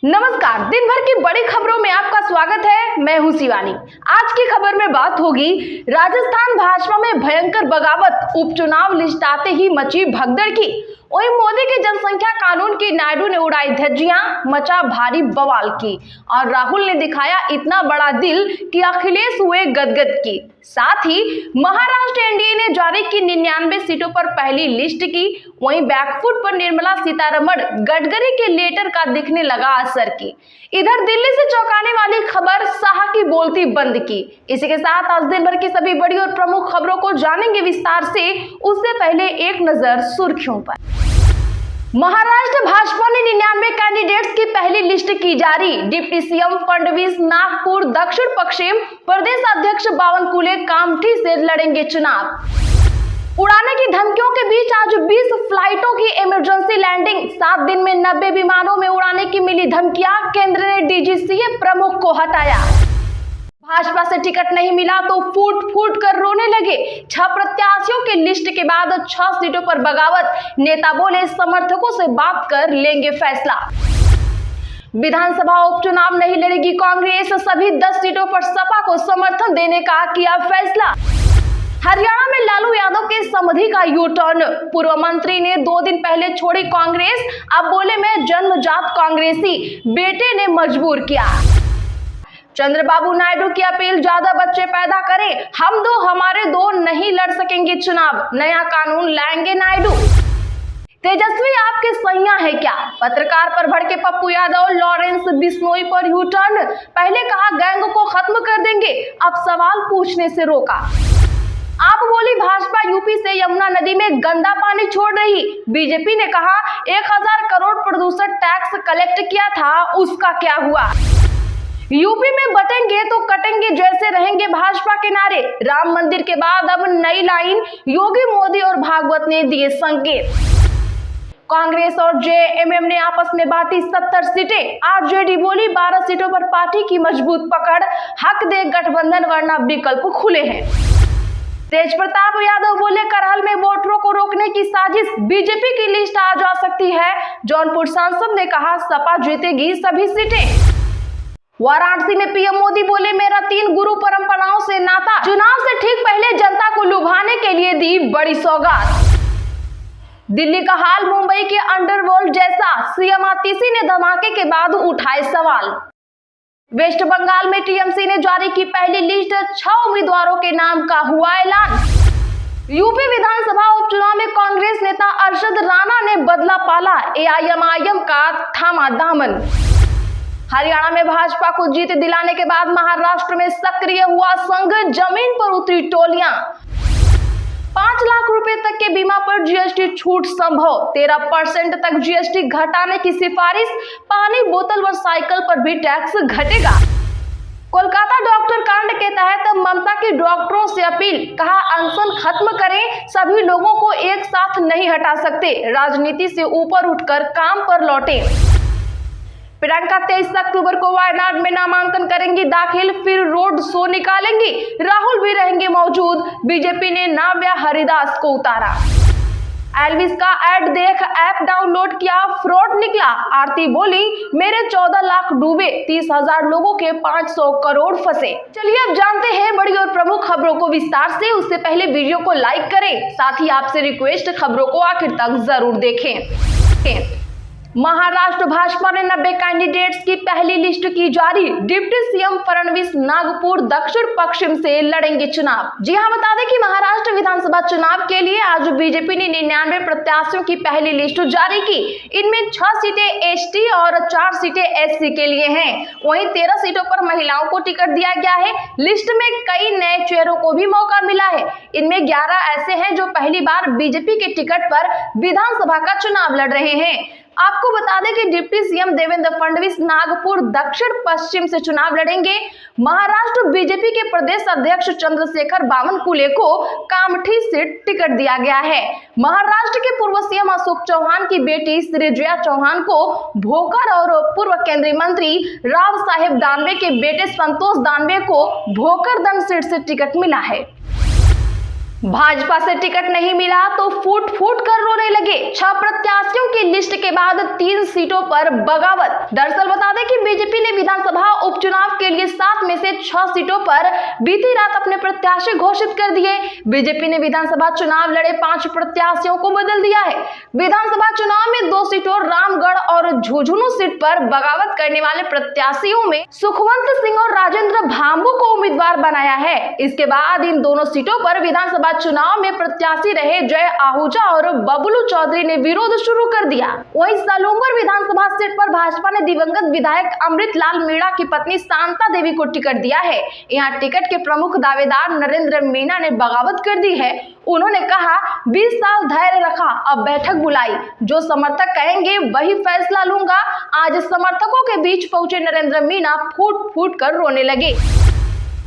नमस्कार, दिन भर की बड़ी खबरों में आपका स्वागत है। मैं हूं शिवानी। आज की खबर में बात होगी राजस्थान भाजपा में भयंकर बगावत, उपचुनाव लिस्ट आते ही मची भगदड़ की। वहीं मोदी के जनसंख्या कानून की नायडू ने उड़ाई धज्जियां, मचा भारी बवाल की और राहुल ने दिखाया इतना बड़ा दिल कि अखिलेश हुए गदगद की। साथ ही महाराष्ट्र एनडीए ने जारी की 99 सीटों पर पहली लिस्ट की। वहीं बैकफुट पर निर्मला सीतारमण, गडकरी के लेटर का दिखने लगा असर की। इधर दिल्ली से चौंकाने वाली खबर, शाह की बोलती बंद की। इसी के साथ आज दिन भर की सभी बड़ी और प्रमुख खबरों को जानेंगे विस्तार से। उससे पहले एक नजर सुर्खियों पर। महाराष्ट्र भाजपा ने 99 कैंडिडेट्स की पहली लिस्ट की जारी। डिप्टी सीएम फडणवीस नागपुर दक्षिण पश्चिम, प्रदेश अध्यक्ष बावनकुळे कामठी से लड़ेंगे चुनाव। उड़ाने की धमकियों के बीच आज 20 फ्लाइटों की इमरजेंसी लैंडिंग। 7 दिन में 90 विमानों में उड़ाने की मिली धमकियां। केंद्र ने डीजीसीए प्रमुख को हटाया। भाजपा से टिकट नहीं मिला तो फूट फूट कर रोने लगे। 6 प्रत्याशियों की लिस्ट के बाद 6 सीटों पर बगावत। नेता बोले समर्थकों से बात कर लेंगे फैसला। विधानसभा उपचुनाव नहीं लड़ेगी कांग्रेस, सभी 10 सीटों पर सपा को समर्थन देने का किया फैसला। हरियाणा में लालू यादव के समधि का यू टर्न। पूर्व मंत्री ने 2 दिन पहले छोड़ी कांग्रेस, अब बोले मैं जन्मजात कांग्रेसी, बेटे ने मजबूर किया। चंद्रबाबू नायडू की अपील, ज्यादा बच्चे पैदा करें, हम दो हमारे दो नहीं लड़ सकेंगे चुनाव, नया कानून लाएंगे नायडू। तेजस्वी आपके सैया है क्या? पत्रकार पर भड़के पप्पू यादव, लॉरेंस बिश्नोई पर यू टर्न। पहले कहा गैंग को खत्म कर देंगे, अब सवाल पूछने से रोका। आप बोली भाजपा यूपी से यमुना नदी में गंदा पानी छोड़ रही। बीजेपी ने कहा 1000 करोड़ प्रदूषण टैक्स कलेक्ट किया था, उसका क्या हुआ? यूपी में बटेंगे तो कटेंगे जैसे रहेंगे भाजपा के नारे। राम मंदिर के बाद अब नई लाइन, योगी, मोदी और भागवत ने दिए संकेत। कांग्रेस और जेएमएम ने आपस में बांटी 70 सीटें। आरजेडी बोली 12 सीटों पर पार्टी की मजबूत पकड़, हक दे गठबंधन वरना विकल्प खुले हैं। तेज प्रताप यादव बोले करहल में वोटरों को रोकने की साजिश, बीजेपी की लिस्ट आ जा सकती है। जौनपुर सांसद ने कहा सपा जीतेगी सभी सीटें। वाराणसी में पीएम मोदी बोले मेरा 3 गुरु परंपराओं से नाता, चुनाव से ठीक पहले जनता को लुभाने के लिए दी बड़ी सौगात। दिल्ली का हाल मुंबई के अंडरवर्ल्ड जैसा, सीएम आतिशी ने धमाके के बाद उठाए सवाल। वेस्ट बंगाल में टीएमसी ने जारी की पहली लिस्ट, 6 उम्मीदवारों के नाम का हुआ ऐलान। यूपी विधानसभा उपचुनाव में कांग्रेस नेता अरशद राणा ने बदला पाला, एआईएमआईएम का थामा दामन। हरियाणा में भाजपा को जीत दिलाने के बाद महाराष्ट्र में सक्रिय हुआ संघ, जमीन पर उतरी टोलियां। 5 लाख रुपए तक के बीमा पर जीएसटी छूट संभव, 13% तक जीएसटी घटाने की सिफारिश। पानी बोतल व साइकिल पर भी टैक्स घटेगा। कोलकाता डॉक्टर कांड के तहत ममता की डॉक्टरों से अपील, कहा अनशन खत्म करें, सभी लोगों को एक साथ नहीं हटा सकते, राजनीति से ऊपर उठकर काम पर लौटे। प्रियंका 23 अक्टूबर को वायनाड में नामांकन करेंगी दाखिल, फिर रोड शो निकालेंगी। राहुल भी रहेंगे मौजूद। बीजेपी ने नाव्या हरिदास को उतारा। एल्विस का ऐड देख ऐप डाउनलोड किया, फ्रॉड निकला। आरती बोली मेरे 14 लाख डूबे, 30,000 लोगों के 500 करोड़ फंसे। चलिए अब जानते हैं बड़ी और प्रमुख खबरों को विस्तार से। उससे पहले वीडियो को लाइक करें, साथ ही आपसे रिक्वेस्ट, खबरों को आखिर तक जरूर देखें। महाराष्ट्र भाजपा ने 90 कैंडिडेट्स की पहली लिस्ट की जारी। डिप्टी सीएम फडणवीस नागपुर दक्षिण पश्चिम से लड़ेंगे चुनाव। जी हां, बता दें कि महाराष्ट्र विधानसभा चुनाव के लिए आज बीजेपी ने 99 प्रत्याशियों की पहली लिस्ट जारी की। इनमें 6 सीटें एसटी और 4 सीटें एससी के लिए हैं। वहीं 13 सीटों पर महिलाओं को टिकट दिया गया है। लिस्ट में कई नए चेहरों को भी मौका मिला है। इनमें 11 ऐसे हैं जो पहली बार बीजेपी के टिकट पर विधानसभा का चुनाव लड़ रहे हैं। आपको बता दें कि डिप्टी सीएम देवेंद्र फडणवीस नागपुर दक्षिण पश्चिम से चुनाव लड़ेंगे। महाराष्ट्र बीजेपी के प्रदेश अध्यक्ष चंद्रशेखर बावनकुळे को कामठी से टिकट दिया गया है। महाराष्ट्र के पूर्व सीएम अशोक चौहान की बेटी श्रीजया चौहान को भोकर और पूर्व केंद्रीय मंत्री राव साहेब दानवे के बेटे संतोष दानवे को भोकरदन सीट से टिकट मिला है। भाजपा से टिकट नहीं मिला तो फूट फूट कर रोने लगे। 6 प्रत्याशियों की लिस्ट के बाद 3 सीटों पर बगावत। दरअसल बता दें बीजेपी ने विधानसभा उपचुनाव के लिए 7 में से 6 सीटों पर बीती रात अपने प्रत्याशी घोषित कर दिए। बीजेपी ने विधानसभा चुनाव लड़े 5 प्रत्याशियों को बदल दिया है। विधानसभा चुनाव में 2 सीटों रामगढ़ और झुंझुनू सीट पर बगावत करने वाले प्रत्याशियों में सुखवंत सिंह और राजेंद्र भांबू को उम्मीदवार बनाया है। इसके बाद इन दोनों सीटों पर विधानसभा चुनाव में प्रत्याशी रहे जय आहूजा और बबलू चौधरी ने विरोध शुरू कर दिया। वहीं सलूंगर विधानसभा सीट पर भाजपा ने दिवंगत विधायक अमृतलाल मीणा की पत्नी शांता देवी को टिकट दिया है। यहाँ टिकट के प्रमुख दावेदार नरेंद्र मीणा ने बगावत कर दी है। उन्होंने कहा 20 साल धैर्य रखा, अब बैठक बुलाई, जो समर्थक कहेंगे वही फैसला लूंगा। आज समर्थकों के बीच पहुंचे नरेंद्र मीणा फूट फूट कर रोने लगे।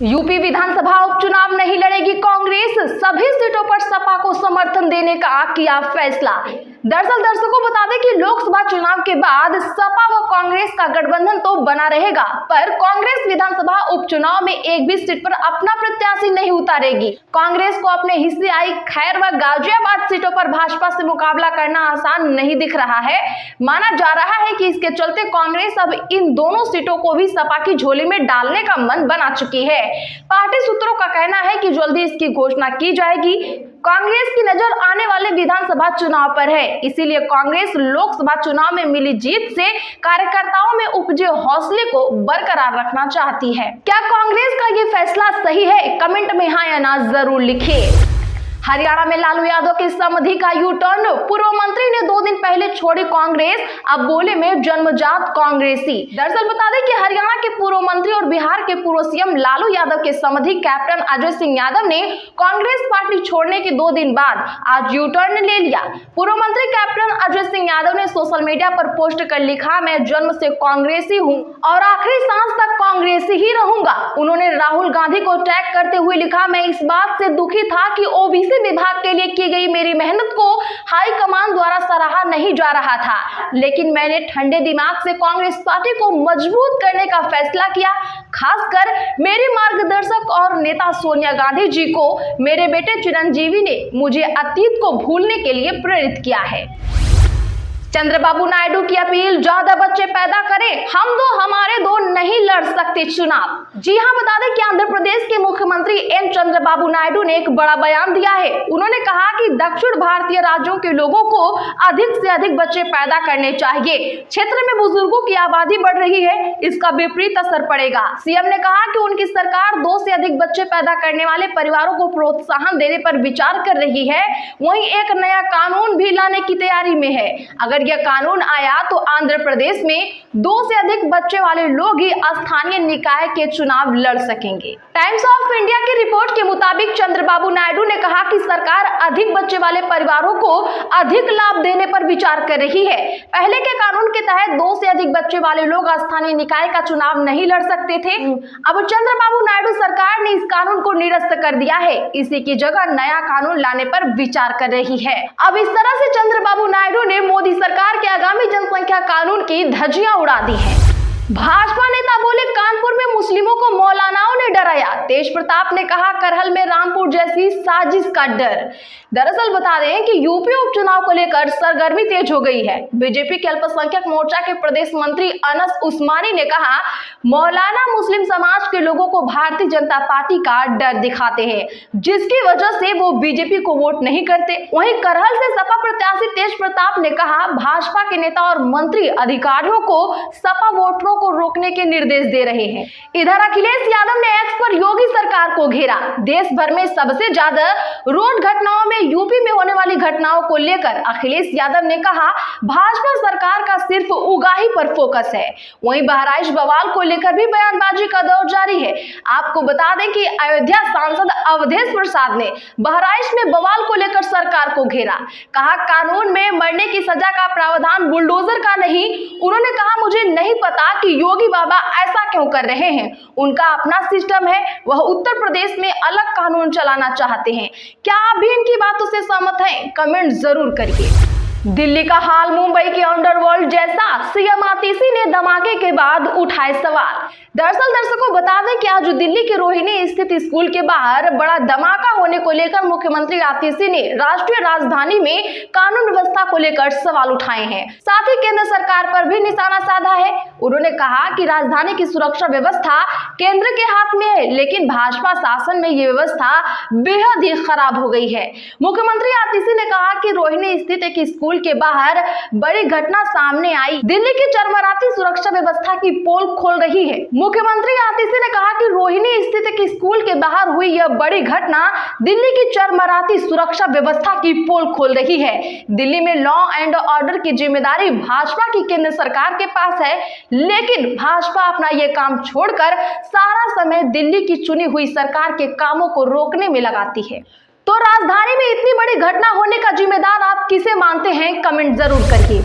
यूपी विधानसभा उपचुनाव नहीं लड़ेगी कांग्रेस, सभी सीटों पर सपा को समर्थन देने का किया फैसला। दरअसल दर्शकों बता दें कि लोकसभा चुनाव के बाद सपा व कांग्रेस का गठबंधन तो बना रहेगा, पर कांग्रेस विधानसभा उपचुनाव में एक भी सीट पर अपना प्रत्याशी नहीं उतारेगी। कांग्रेस को अपने हिस्से आई खैर व गाजियाबाद सीटों पर भाजपा से मुकाबला करना आसान नहीं दिख रहा है। माना जा रहा है कि इसके चलते कांग्रेस अब इन दोनों सीटों को भी सपा की झोली में डालने का मन बना चुकी है। पार्टी सूत्रों का कहना है कि जल्दी इसकी घोषणा की जाएगी। कांग्रेस की नजर आने वाले विधानसभा चुनाव पर है, इसीलिए कांग्रेस लोकसभा चुनाव में मिली जीत से कार्यकर्ताओं में उपजे हौसले को बरकरार रखना चाहती है। क्या कांग्रेस का ये फैसला सही है? कमेंट में हाँ या ना जरूर लिखिए। हरियाणा में लालू यादव की समधि का यू टर्न, पूर्व मंत्री ने 2 दिन पहले छोड़ी कांग्रेस, अब बोले में जन्मजात कांग्रेसी। दरअसल बता दें कि हरियाणा के पूर्व मंत्री और बिहार के पूर्व सीएम लालू यादव के समधि कैप्टन अजय सिंह यादव ने कांग्रेस पार्टी छोड़ने के 2 दिन बाद आज यू टर्न ले लिया। पूर्व मंत्री कैप्टन अजय सिंह यादव ने सोशल मीडिया पर पोस्ट कर लिखा, मैं जन्म से कांग्रेसी हूँ और आखिरी सांस तक कांग्रेसी ही रहूंगा। उन्होंने राहुल गांधी को टैग करते हुए लिखा, मैं इस बात से दुखी था कि ओबीसी विभाग के लिए की गई मेरी मेहनत को हाईकमान द्वारा सराहा नहीं जा रहा था, लेकिन मैंने ठंडे दिमाग से कांग्रेस पार्टी को मजबूत करने का फैसला किया। खासकर मेरी मार्गदर्शक और नेता सोनिया गांधी जी को मेरे बेटे चिरंजीवी ने मुझे अतीत को भूलने के लिए प्रेरित किया है। चंद्रबाबू नायडू की अपील, ज्यादा बच्चे पैदा करें, हम दो हमारे दो नहीं लड़ सकते चुनाव। जी हां, बता दें कि आंध्र प्रदेश के मुख्यमंत्री एन चंद्रबाबू नायडू ने एक बड़ा बयान दिया है। उन्होंने कहा कि दक्षिण भारतीय राज्यों के लोगों को अधिक से अधिक बच्चे पैदा करने चाहिए। क्षेत्र में बुजुर्गों की आबादी बढ़ रही है, इसका विपरीत असर पड़ेगा। सीएम ने कहा कि उनकी सरकार 2 से अधिक बच्चे पैदा करने वाले परिवारों को प्रोत्साहन देने पर विचार कर रही है। वहीं एक नया कानून भी लाने की तैयारी में है। अगर यह कानून आया तो आंध्र प्रदेश में 2 से अधिक बच्चे वाले लोग ही स्थानीय निकाय के चुनाव लड़ सकेंगे। टाइम्स ऑफ इंडिया की रिपोर्ट के मुताबिक चंद्रबाबू नायडू ने कहा कि सरकार अधिक बच्चे वाले परिवारों को अधिक लाभ देने पर विचार कर रही है। पहले के कानून के तहत 2 से अधिक बच्चे वाले लोग स्थानीय निकाय का चुनाव नहीं लड़ सकते थे। अब चंद्रबाबू नायडू सरकार ने इस कानून को निरस्त कर दिया है। इसी की जगह नया कानून लाने पर विचार कर रही है। अब इस तरह से चंद्रबाबू नायडू ने मोदी सरकार के आगामी जनसंख्या कानून की धज्जियां उड़ा दी हैं। भाजपा नेता बोले, कानपुर में मुस्लिमों को मौलानाओं ने डराया। तेज प्रताप ने कहा, करहल में रामपुर जैसी साजिश का डर। दरअसल बता दें कि यूपी उपचुनाव को लेकर सरगर्मी तेज हो गई है। बीजेपी के अल्पसंख्यक मोर्चा के प्रदेश मंत्री अनस उस्मानी ने कहा, मौलाना मुस्लिम समाज के लोगों को भारतीय जनता पार्टी का डर दिखाते हैं, जिसकी वजह से वो बीजेपी को वोट नहीं करते। वहीं करहल से सपा प्रत्याशी तेज प्रताप ने कहा, भाजपा के नेता और मंत्री अधिकारियों को सपा वोटरों को रोकने के निर्देश दे रहे हैं। इधर अखिलेश यादव ने एक्स पर योगी सरकार को घेरा। देश भर में सबसे ज्यादा रोड घटनाओं में यूपी में होने वाली घटनाओं को लेकर अखिलेश यादव ने कहा, भाजपा सरकार का सिर्फ उगाही पर फोकस है। वहीं बहराइच बवाल को लेकर भी बयानबाजी का दौर जारी है। आपको बता दें कि अयोध्या सांसद अवधेश प्रसाद ने बहराइच में बवाल को लेकर सरकार को घेरा। कहा, कानून में मरने की सजा का प्रावधान बुलडोजर का नहीं। उन्होंने कहा, मुझे नहीं पता कि योगी बाबा ऐसा क्यों कर रहे हैं, उनका अपना सिस्टम है, वह उत्तर प्रदेश में अलग कानून चलाना चाहते हैं। क्या आप भी इनकी बातों से सहमत हैं? कमेंट जरूर करिए। दिल्ली का हाल मुंबई के अंडरवर्ल्ड जैसा, सीएम आतिशी ने धमाके के बाद उठाए सवाल। दरअसल दर्शकों बता दें कि आज दिल्ली के रोहिणी स्थित स्कूल के बाहर बड़ा धमाका होने को लेकर मुख्यमंत्री आतिशी ने राष्ट्रीय राजधानी में कानून व्यवस्था को लेकर सवाल उठाए हैं। साथ ही केंद्र सरकार पर भी निशाना साधा है। उन्होंने कहा कि राजधानी की सुरक्षा व्यवस्था केंद्र के हाथ में है, लेकिन भाजपा शासन में ये व्यवस्था बेहद ही खराब हो गई है। मुख्यमंत्री आतिशी ने कहा कि रोहिणी स्थित एक स्कूल के बाहर बड़ी घटना सामने आई, दिल्ली की चरमराती सुरक्षा व्यवस्था की पोल खोल रही है। मुख्यमंत्री आतिशी ने कहा कि रोहिणी स्थित एक स्कूल के बाहर हुई यह बड़ी घटना दिल्ली की चरमराती सुरक्षा व्यवस्था की पोल खोल रही है। दिल्ली में लॉ एंड ऑर्डर की जिम्मेदारी भाजपा की केंद्र सरकार के पास है, लेकिन भाजपा अपना यह काम छोड़कर सारा समय दिल्ली की चुनी हुई सरकार के कामों को रोकने में लगाती है। तो राजधानी में इतनी बड़ी घटना होने का जिम्मेदार आप किसे मानते हैं, कमेंट जरूर करिए।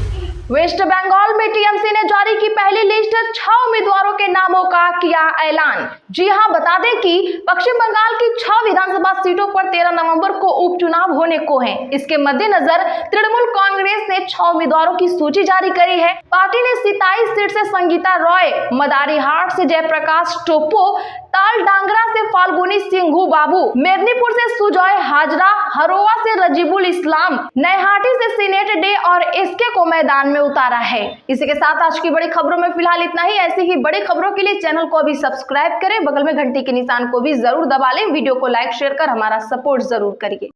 वेस्ट बंगाल में टीएमसी ने जारी की पहली लिस्ट, 6 उम्मीदवारों के नामों का किया ऐलान। जी हां, बता दें कि पश्चिम बंगाल की 6 विधानसभा सीटों पर 13 नवंबर को उपचुनाव होने को हैं। इसके मद्देनजर तृणमूल कांग्रेस ने 6 उम्मीदवारों की सूची जारी करी है। पार्टी ने 27 सीट से संगीता रॉय, मदारीहाट से जयप्रकाश टोप्पो, तालडांगरा से फाल्गुनी सिंघू बाबू, मेदिनीपुर से सुजॉय हाजरा, हरोवा से रजीबुल इस्लाम, नैहाटी से सीनेट डे और एसके को मैदान में उतारा है। इसी के साथ आज की बड़ी खबरों में फिलहाल इतना ही। ऐसी ही बड़ी खबरों के लिए चैनल को अभी सब्सक्राइब करें, बगल में घंटी के निशान को भी जरूर दबा लें, वीडियो को लाइक शेयर कर हमारा सपोर्ट जरूर करिए।